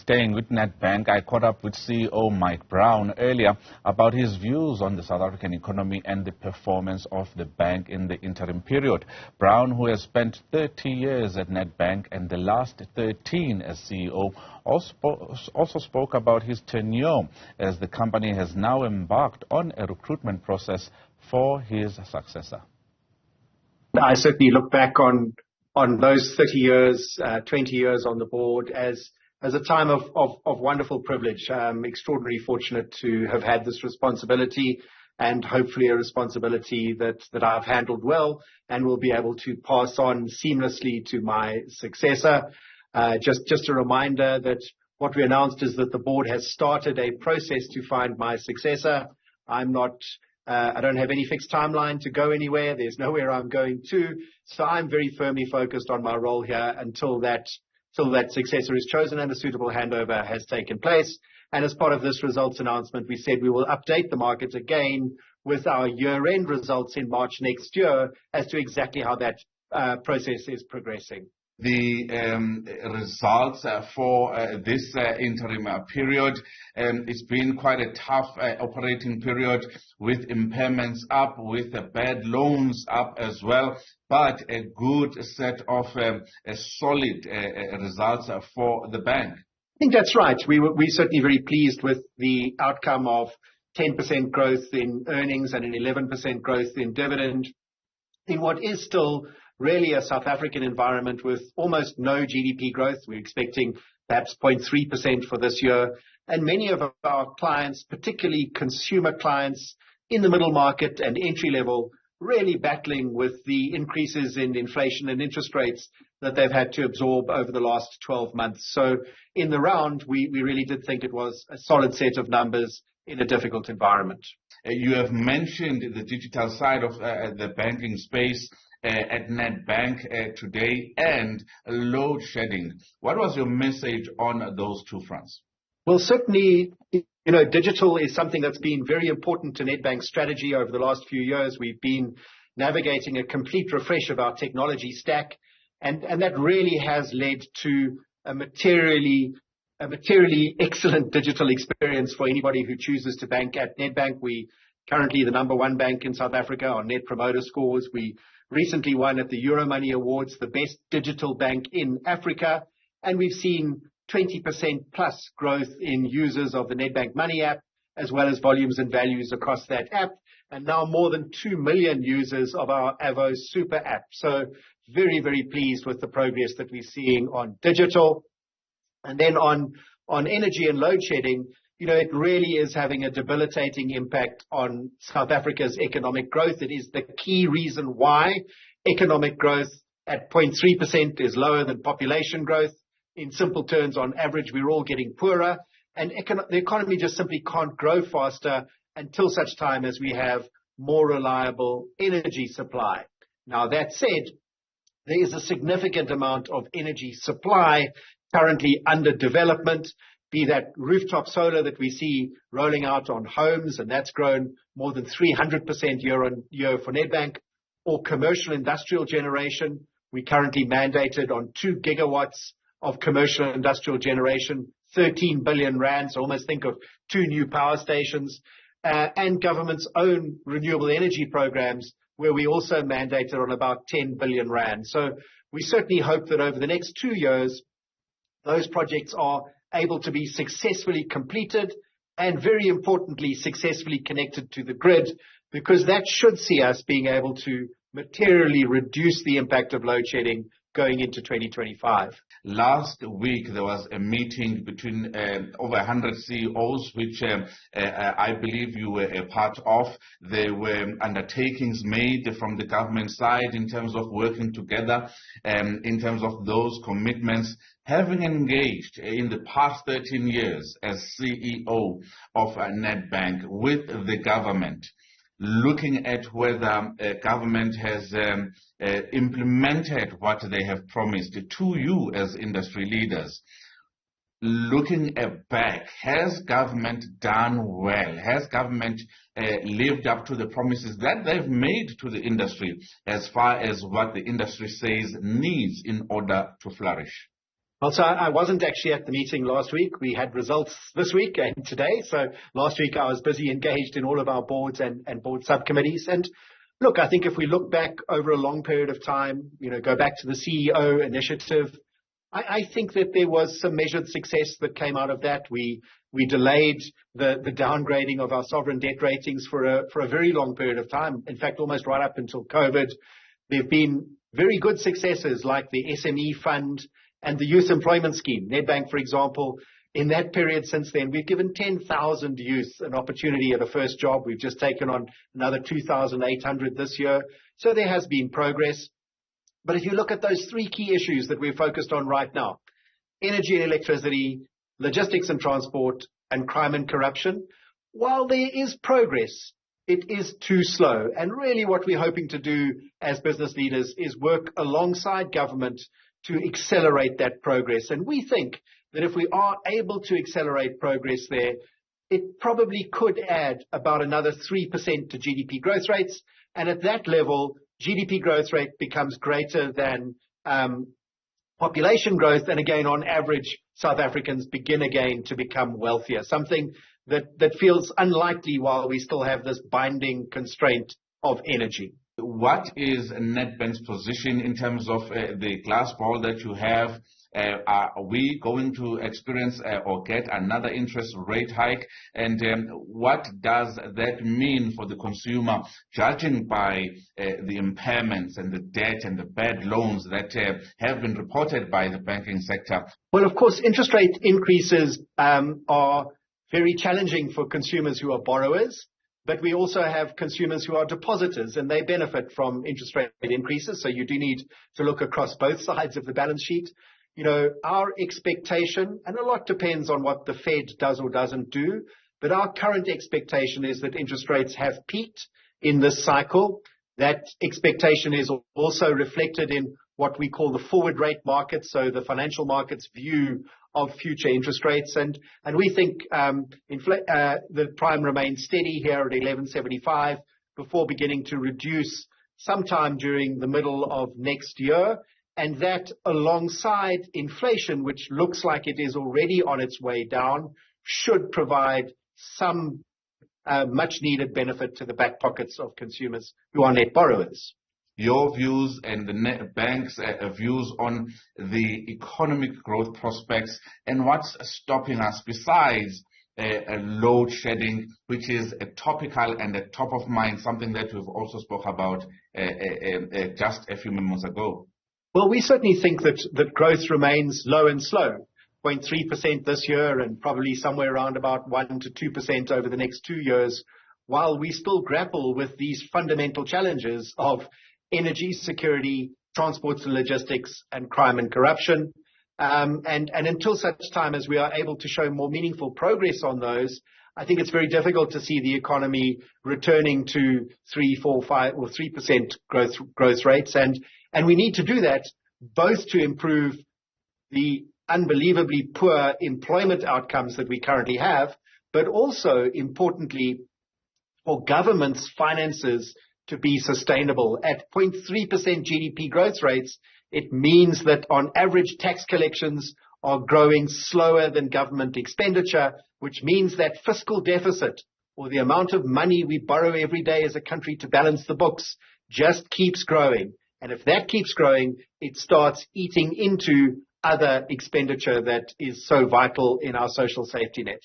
Staying with Nedbank, I caught up with CEO Mike Brown earlier about his views on the South African economy and the performance of the bank in the interim period. Brown, who has spent 30 years at Nedbank and the last 13 as CEO, also spoke about his tenure as the company has now embarked on a recruitment process for his successor. I certainly look back on those 30 years, 20 years on the board as a time of wonderful privilege. I'm extraordinarily fortunate to have had this responsibility, and hopefully a responsibility that I've handled well and will be able to pass on seamlessly to my successor. Just a reminder that what we announced is that the board has started a process to find my successor. I don't have any fixed timeline to go anywhere. There's nowhere I'm going to. So I'm very firmly focused on my role here until that successor is chosen and a suitable handover has taken place. And as part of this results announcement, we said we will update the market again with our year-end results in March next year as to exactly how that process is progressing. The results for this interim period, it's been quite a tough operating period with impairments up, with bad loans up as well, but a good set of solid results for the bank. I think that's right. We're certainly very pleased with the outcome of 10% growth in earnings and an 11% growth in dividend in what is still really a South African environment with almost no GDP growth. We're expecting perhaps 0.3% for this year. And many of our clients, particularly consumer clients in the middle market and entry level, really battling with the increases in inflation and interest rates that they've had to absorb over the last 12 months. So in the round, we really did think it was a solid set of numbers in a difficult environment. You have mentioned the digital side of the banking space at Nedbank today, and load shedding. What was your message on those two fronts? Well, certainly, digital is something that's been very important to Nedbank's strategy over the last few years. We've been navigating a complete refresh of our technology stack, and that really has led to a materially excellent digital experience for anybody who chooses to bank at Nedbank. We currently the number one bank in South Africa on Net Promoter Scores. We recently won at the Euromoney Awards the best digital bank in Africa, and we've seen 20% plus growth in users of the Nedbank Money app, as well as volumes and values across that app, and now more than 2 million users of our Avo Super app. So very, very pleased with the progress that we're seeing on digital. And then on energy and load shedding, it really is having a debilitating impact on South Africa's economic growth. It is the key reason why economic growth at 0.3% is lower than population growth. In simple terms, on average, we're all getting poorer, and the economy just simply can't grow faster until such time as we have more reliable energy supply. Now, that said, there is a significant amount of energy supply currently under development, be that rooftop solar that we see rolling out on homes, and that's grown more than 300% year on year for Nedbank, or commercial industrial generation. We currently mandated on 2 gigawatts of commercial industrial generation, 13 billion rand, so almost think of 2 new power stations, and government's own renewable energy programs, where we also mandated on about 10 billion rand. So we certainly hope that over the next 2 years, those projects are able to be successfully completed and, very importantly, successfully connected to the grid, because that should see us being able to materially reduce the impact of load shedding going into 2025. Last week, there was a meeting between over 100 CEOs, which I believe you were a part of. There were undertakings made from the government side in terms of working together, in terms of those commitments. Having engaged in the past 13 years as CEO of Nedbank with the government, looking at whether government has implemented what they have promised to you as industry leaders. Looking back, has government done well? Has government lived up to the promises that they've made to the industry as far as what the industry says needs in order to flourish? Well, so I wasn't actually at the meeting last week. We had results this week and today. So last week I was busy engaged in all of our boards and board subcommittees. And look, I think if we look back over a long period of time, go back to the CEO initiative, I think that there was some measured success that came out of that. We delayed the downgrading of our sovereign debt ratings for a very long period of time. In fact, almost right up until COVID. There have been very good successes like the SME fund and the youth employment scheme. Nedbank, for example, in that period since then, we've given 10,000 youth an opportunity at a first job. We've just taken on another 2,800 this year. So there has been progress. But if you look at those three key issues that we're focused on right now, energy and electricity, logistics and transport, and crime and corruption, while there is progress, it is too slow. And really what we're hoping to do as business leaders is work alongside government to accelerate that progress. And we think that if we are able to accelerate progress there, it probably could add about another 3% to GDP growth rates. And at that level, GDP growth rate becomes greater than population growth. And again, on average, South Africans begin again to become wealthier, something that feels unlikely while we still have this binding constraint of energy. What is Nedbank's position in terms of the glass ball that you have? Are we going to experience or get another interest rate hike? And what does that mean for the consumer, judging by the impairments and the debt and the bad loans that have been reported by the banking sector? Well, of course, interest rate increases are very challenging for consumers who are borrowers. But we also have consumers who are depositors, and they benefit from interest rate increases. So you do need to look across both sides of the balance sheet. Our expectation, and a lot depends on what the Fed does or doesn't do, but our current expectation is that interest rates have peaked in this cycle. That expectation is also reflected in what we call the forward rate market, so the financial market's view of future interest rates. And we think the prime remains steady here at 11.75 before beginning to reduce sometime during the middle of next year. And that alongside inflation, which looks like it is already on its way down, should provide some much needed benefit to the back pockets of consumers who are net borrowers. Your views and the Nedbank's views on the economic growth prospects and what's stopping us besides load shedding, which is a topical and a top of mind, something that we've also spoke about just a few moments ago. Well, we certainly think that growth remains low and slow, 0.3% this year and probably somewhere around about 1 to 2% over the next 2 years, while we still grapple with these fundamental challenges of energy security, transports and logistics, and crime and corruption. And until such time as we are able to show more meaningful progress on those, I think it's very difficult to see the economy returning to 3, 4, 5, or 3% growth rates. And we need to do that both to improve the unbelievably poor employment outcomes that we currently have, but also, importantly, for government's finances to be sustainable. At 0.3% GDP growth rates, it means that on average tax collections are growing slower than government expenditure, which means that fiscal deficit, or the amount of money we borrow every day as a country to balance the books, just keeps growing. And if that keeps growing, it starts eating into other expenditure that is so vital in our social safety net.